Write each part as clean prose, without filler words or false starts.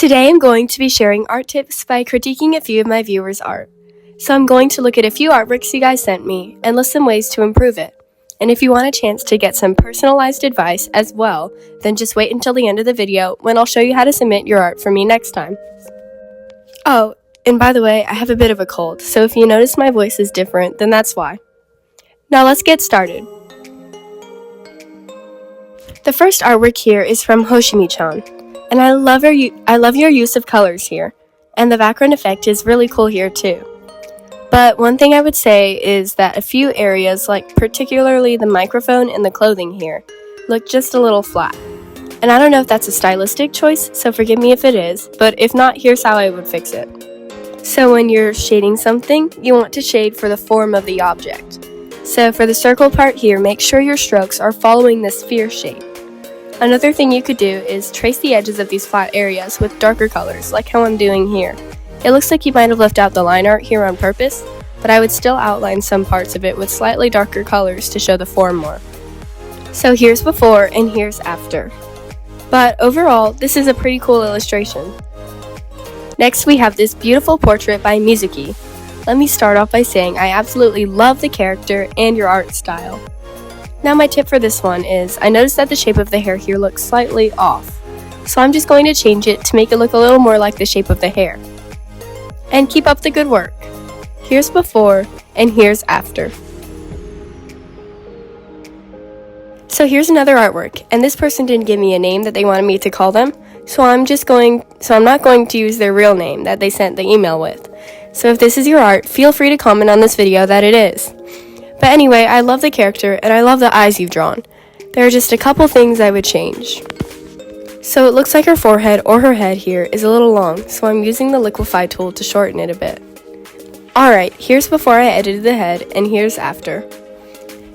Today I'm going to be sharing art tips by critiquing a few of my viewers' art. So I'm going to look at a few artworks you guys sent me and list some ways to improve it. And if you want a chance to get some personalized advice as well, then just wait until the end of the video when I'll show you how to submit your art for me next time. Oh, and by the way, I have a bit of a cold, so if you notice my voice is different, then that's why. Now let's get started. The first artwork here is from 𝙲𝚞𝚎, and I love your use of colors here, and the background effect is really cool here too. But one thing I would say is that a few areas, like particularly the microphone and the clothing here, look just a little flat. And I don't know if that's a stylistic choice, so forgive me if it is, but if not, here's how I would fix it. So when you're shading something, you want to shade for the form of the object. So for the circle part here, make sure your strokes are following the sphere shape. Another thing you could do is trace the edges of these flat areas with darker colors, like how I'm doing here. It looks like you might have left out the line art here on purpose, but I would still outline some parts of it with slightly darker colors to show the form more. So here's before and here's after. But overall, this is a pretty cool illustration. Next we have this beautiful portrait by 𝚞𝚑𝚑𝚑. Let me start off by saying I absolutely love the character and your art style. Now my tip for this one is, I noticed that the shape of the hair here looks slightly off, so I'm just going to change it to make it look a little more like the shape of the hair. And keep up the good work. Here's before and here's after. So here's another artwork, and this person didn't give me a name that they wanted me to call them, so I'm not going to use their real name that they sent the email with. So if this is your art, feel free to comment on this video that it is. But anyway, I love the character and I love the eyes you've drawn. There are just a couple things I would change. So it looks like her forehead or her head here is a little long, so I'm using the liquify tool to shorten it a bit. Alright, here's before I edited the head and here's after.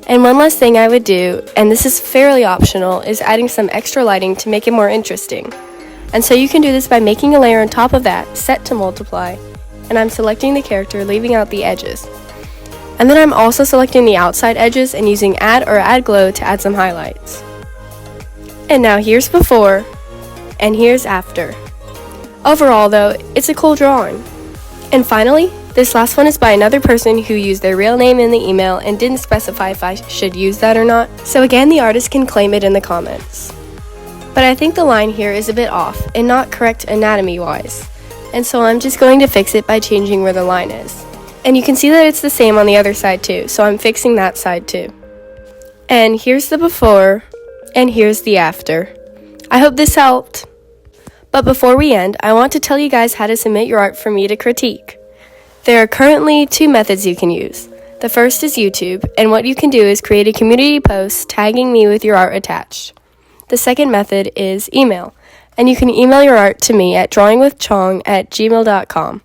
And one last thing I would do, and this is fairly optional, is adding some extra lighting to make it more interesting. And so you can do this by making a layer on top of that, set to multiply, and I'm selecting the character, leaving out the edges. And then I'm also selecting the outside edges and using add or add glow to add some highlights. And now here's before, and here's after. Overall though, it's a cool drawing. And finally, this last one is by another person who used their real name in the email and didn't specify if I should use that or not, so again the artist can claim it in the comments. But I think the line here is a bit off and not correct anatomy wise, and so I'm just going to fix it by changing where the line is. And you can see that it's the same on the other side too, so I'm fixing that side too. And here's the before, and here's the after. I hope this helped. But before we end, I want to tell you guys how to submit your art for me to critique. There are currently two methods you can use. The first is YouTube, and what you can do is create a community post tagging me with your art attached. The second method is email, and you can email your art to me at drawingwithchong@gmail.com.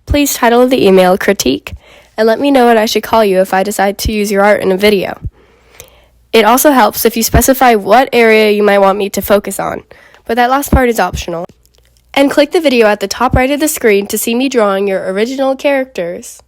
Please title the email critique, and let me know what I should call you if I decide to use your art in a video. It also helps if you specify what area you might want me to focus on, but that last part is optional. And click the video at the top right of the screen to see me drawing your original characters.